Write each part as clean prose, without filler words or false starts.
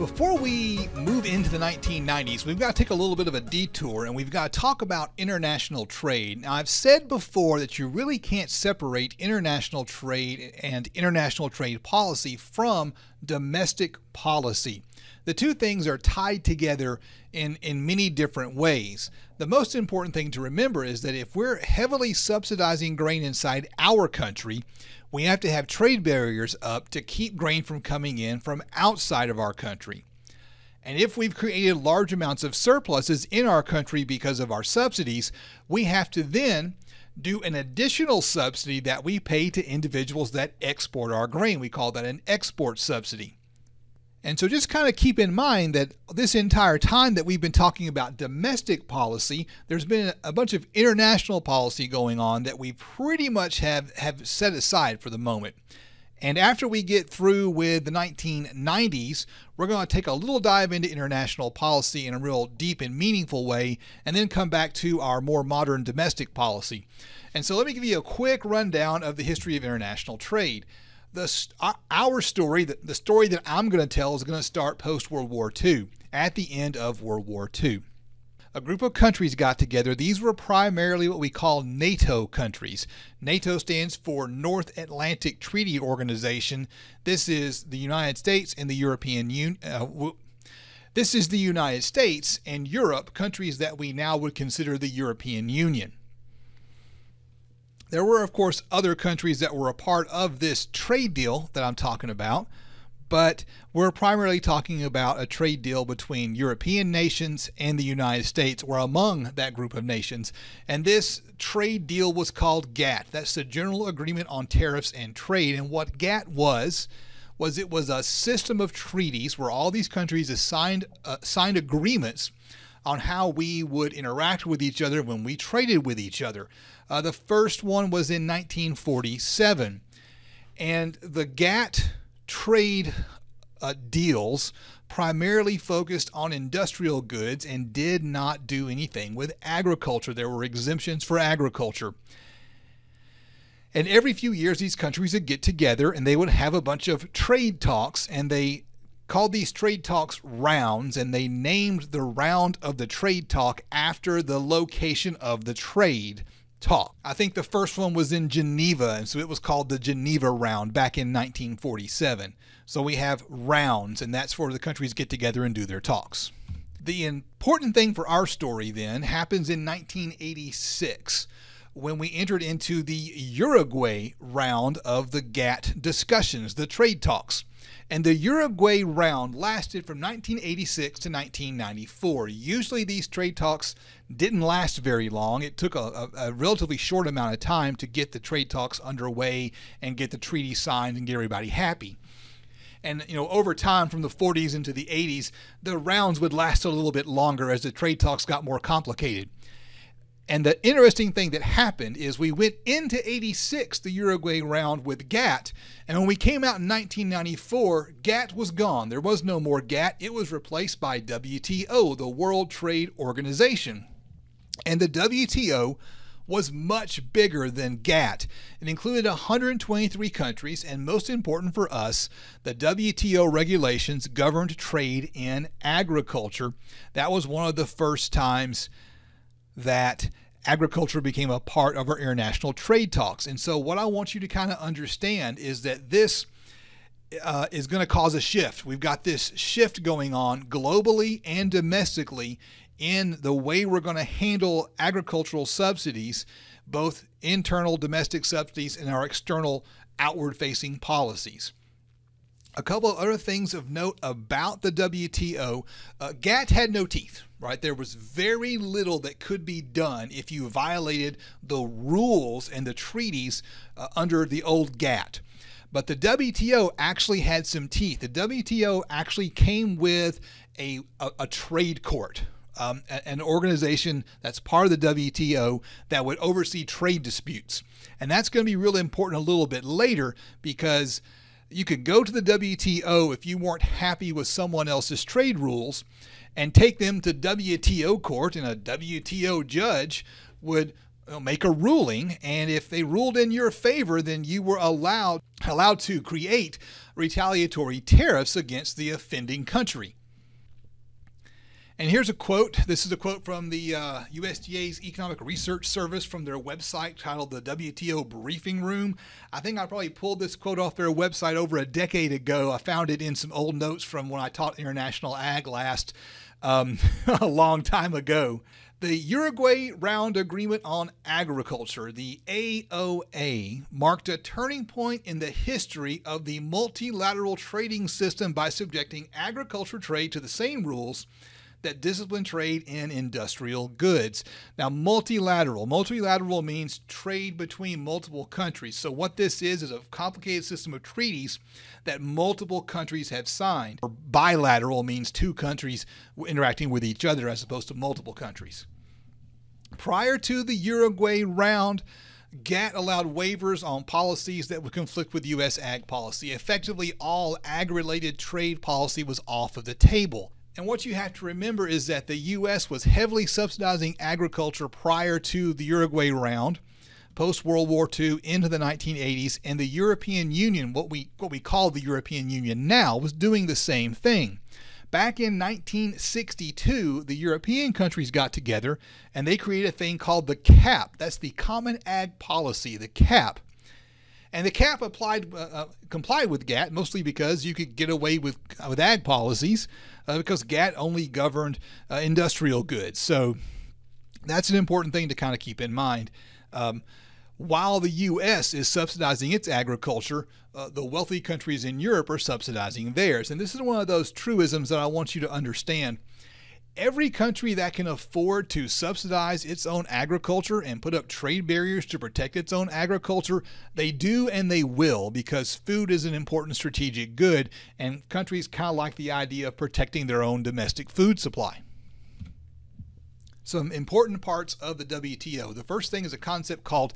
Before we move into the 1990s, we've got to take a little bit of a detour and we've got to talk about international trade. Now, I've said before that you really can't separate international trade and international trade policy from domestic policy. The two things are tied together in many different ways. The most important thing to remember is that if we're heavily subsidizing grain inside our country, we have to have trade barriers up to keep grain from coming in from outside of our country. And if we've created large amounts of surpluses in our country because of our subsidies, we have to then do an additional subsidy that we pay to individuals that export our grain. We call that an export subsidy. And so just kind of keep in mind that this entire time that we've been talking about domestic policy, there's been a bunch of international policy going on that we pretty much have set aside for the moment. And after we get through with the 1990s, we're going to take a little dive into international policy in a real deep and meaningful way, and then come back to our more modern domestic policy. And so let me give you a quick rundown of the history of international trade. Our story, the story that I'm going to tell, is going to start post-World War II, at the end of World War II. A group of countries got together. These were primarily what we call NATO countries. NATO stands for North Atlantic Treaty Organization. This is the United States and the European Union. This is the United States and Europe, countries that we now would consider the European Union. There were, of course, other countries that were a part of this trade deal that I'm talking about, but we're primarily talking about a trade deal between European nations and the United States. We're among that group of nations, and this trade deal was called GATT. That's the General Agreement on Tariffs and Trade. And what GATT was it was a system of treaties where all these countries signed agreements on how we would interact with each other when we traded with each other. The first one was in 1947, and the GATT trade deals primarily focused on industrial goods and did not do anything with agriculture. There were exemptions for agriculture. And every few years, these countries would get together and they would have a bunch of trade talks, and they called these trade talks rounds, and they named the round of the trade talk after the location of the trade talk. I think the first one was in Geneva, and so it was called the Geneva Round back in 1947. So we have rounds, and that's where the countries get together and do their talks. The important thing for our story then happens in 1986, when we entered into the Uruguay Round of the GATT discussions, the trade talks. And the Uruguay Round lasted from 1986 to 1994. Usually these trade talks didn't last very long. It took a relatively short amount of time to get the trade talks underway and get the treaty signed and get everybody happy. And over time, from the 40s into the 80s, the rounds would last a little bit longer as the trade talks got more complicated. And the interesting thing that happened is we went into 86, the Uruguay Round, with GATT, and when we came out in 1994, GATT was gone. There was no more GATT. It was replaced by WTO, the World Trade Organization. And the WTO was much bigger than GATT. It included 123 countries, and most important for us, the WTO regulations governed trade in agriculture. That was one of the first times that agriculture became a part of our international trade talks. And so what I want you to kind of understand is that this is going to cause a shift. We've got this shift going on globally and domestically in the way we're going to handle agricultural subsidies, both internal domestic subsidies and our external outward-facing policies. A couple of other things of note about the WTO. GATT had no teeth, right? There was very little that could be done if you violated the rules and the treaties under the old GATT. But the WTO actually had some teeth. The WTO actually came with a trade court, an organization that's part of the WTO that would oversee trade disputes. And that's going to be really important a little bit later, because you could go to the WTO if you weren't happy with someone else's trade rules and take them to WTO court, and a WTO judge would make a ruling, and if they ruled in your favor, then you were allowed to create retaliatory tariffs against the offending country. And here's a quote. This is a quote from the USDA's Economic Research Service from their website titled the WTO Briefing Room. I think I probably pulled this quote off their website over a decade ago. I found it in some old notes from when I taught International Ag last a long time ago. The Uruguay Round Agreement on Agriculture, the AOA, marked a turning point in the history of the multilateral trading system by subjecting agriculture trade to the same rules that discipline trade in industrial goods. Now, multilateral means trade between multiple countries. So what this is a complicated system of treaties that multiple countries have signed. Or bilateral means two countries interacting with each other as opposed to multiple countries. Prior to the Uruguay Round, GATT allowed waivers on policies that would conflict with U.S. ag policy. Effectively, all ag-related trade policy was off of the table. And what you have to remember is that the U.S. was heavily subsidizing agriculture prior to the Uruguay Round, post-World War II into the 1980s, and the European Union, what we call the European Union now, was doing the same thing. Back in 1962, the European countries got together and they created a thing called the CAP. That's the Common Ag Policy, the CAP. And the CAP complied with GATT mostly because you could get away with ag policies because GATT only governed industrial goods. So that's an important thing to kind of keep in mind. While the U.S. is subsidizing its agriculture, the wealthy countries in Europe are subsidizing theirs. And this is one of those truisms that I want you to understand. Every country that can afford to subsidize its own agriculture and put up trade barriers to protect its own agriculture, they do and they will, because food is an important strategic good, and countries kind of like the idea of protecting their own domestic food supply. Some important parts of the WTO. The first thing is a concept called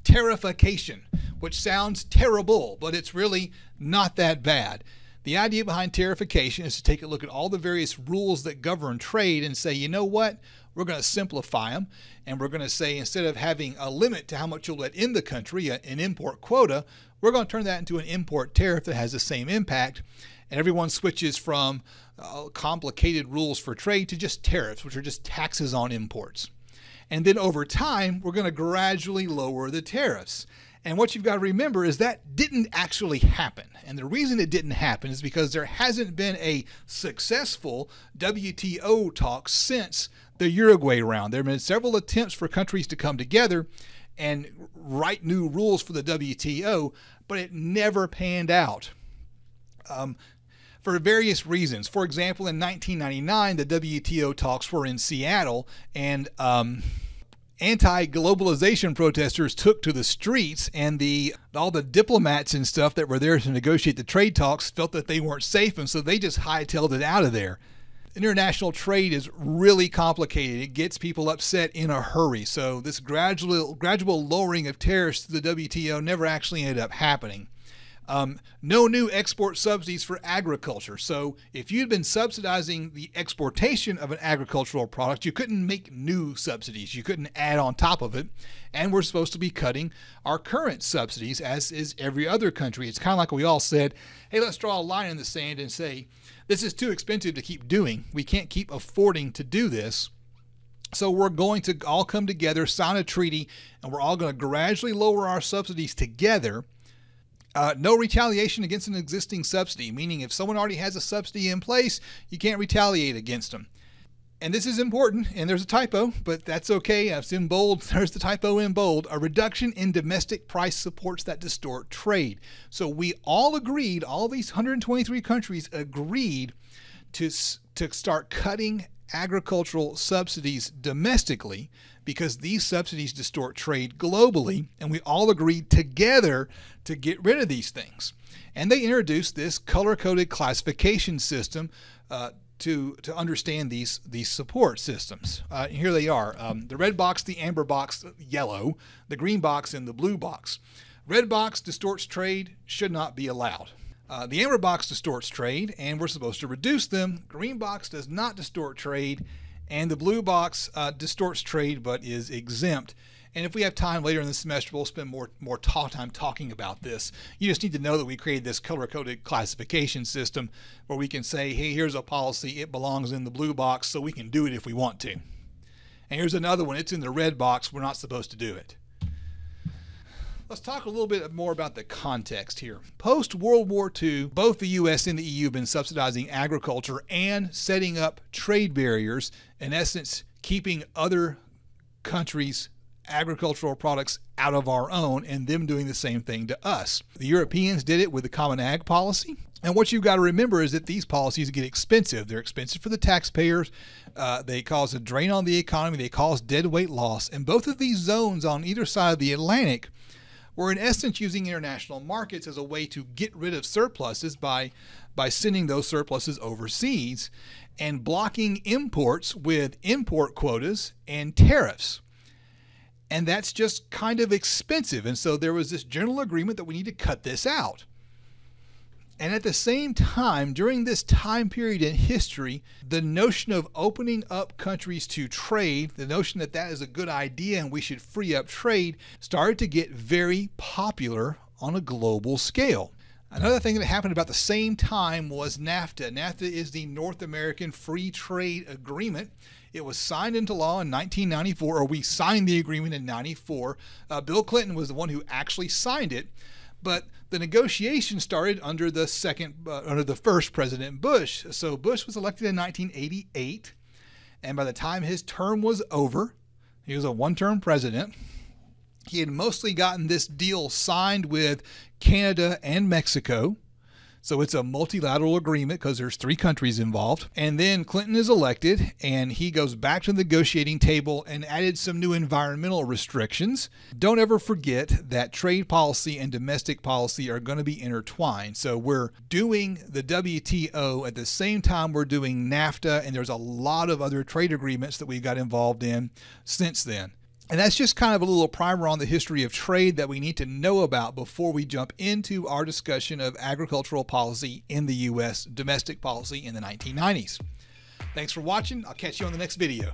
Terrification, which sounds terrible, but it's really not that bad. The idea behind Terrification is to take a look at all the various rules that govern trade and say, you know what, we're going to simplify them, and we're going to say instead of having a limit to how much you'll let in the country, an import quota, we're going to turn that into an import tariff that has the same impact, and everyone switches from complicated rules for trade to just tariffs, which are just taxes on imports. And then over time, we're going to gradually lower the tariffs. And what you've got to remember is that didn't actually happen. And the reason it didn't happen is because there hasn't been a successful WTO talk since the Uruguay Round. There have been several attempts for countries to come together and write new rules for the WTO, but it never panned out for various reasons. For example, in 1999, the WTO talks were in Seattle, and anti-globalization protesters took to the streets, and all the diplomats and stuff that were there to negotiate the trade talks felt that they weren't safe, and so they just hightailed it out of there. International trade is really complicated. It gets people upset in a hurry. So this gradual lowering of tariffs to the WTO never actually ended up happening. No new export subsidies for agriculture. So if you'd been subsidizing the exportation of an agricultural product, you couldn't make new subsidies. You couldn't add on top of it. And we're supposed to be cutting our current subsidies, as is every other country. It's kind of like we all said, hey, let's draw a line in the sand and say, this is too expensive to keep doing. We can't keep affording to do this. So we're going to all come together, sign a treaty, and we're all going to gradually lower our subsidies together. No retaliation against an existing subsidy, meaning if someone already has a subsidy in place, you can't retaliate against them. And this is important, and there's a typo, but that's okay. It's in bold. There's the typo in bold. A reduction in domestic price supports that distort trade. So we all agreed, all these 123 countries agreed to start cutting agricultural subsidies domestically because these subsidies distort trade globally, and we all agreed together to get rid of these things. And they introduced this color-coded classification system to understand these support systems. Here they are. The red box, the amber box, yellow, the green box, and the blue box. Red box distorts trade, should not be allowed. The amber box distorts trade, and we're supposed to reduce them. Green box does not distort trade, and the blue box distorts trade but is exempt. And if we have time later in the semester, we'll spend more time talking about this. You just need to know that we created this color-coded classification system where we can say, hey, here's a policy, it belongs in the blue box, so we can do it if we want to. And here's another one, it's in the red box, we're not supposed to do it. Let's talk a little bit more about the context here. Post-World War II, both the U.S. and the EU have been subsidizing agriculture and setting up trade barriers, in essence, keeping other countries' agricultural products out of our own and them doing the same thing to us. The Europeans did it with the Common Ag Policy. And what you've got to remember is that these policies get expensive. They're expensive for the taxpayers. They cause a drain on the economy. They cause deadweight loss. And both of these zones on either side of the Atlantic were in essence using international markets as a way to get rid of surpluses by sending those surpluses overseas and blocking imports with import quotas and tariffs. And that's just kind of expensive. And so there was this general agreement that we need to cut this out. And at the same time, during this time period in history, the notion of opening up countries to trade, the notion that that is a good idea and we should free up trade, started to get very popular on a global scale. Another thing that happened about the same time was NAFTA. NAFTA is the North American Free Trade Agreement. It was signed into law in 1994, or we signed the agreement in 94. Bill Clinton was the one who actually signed it. But the negotiation started under the first President Bush. So Bush was elected in 1988, and by the time his term was over, he was a one-term president. He had mostly gotten this deal signed with Canada and Mexico. So it's a multilateral agreement because there's 3 countries involved. And then Clinton is elected and he goes back to the negotiating table and added some new environmental restrictions. Don't ever forget that trade policy and domestic policy are going to be intertwined. So we're doing the WTO at the same time we're doing NAFTA, and there's a lot of other trade agreements that we got involved in since then. And that's just kind of a little primer on the history of trade that we need to know about before we jump into our discussion of agricultural policy in the U.S., domestic policy in the 1990s. Thanks for watching. I'll catch you on the next video.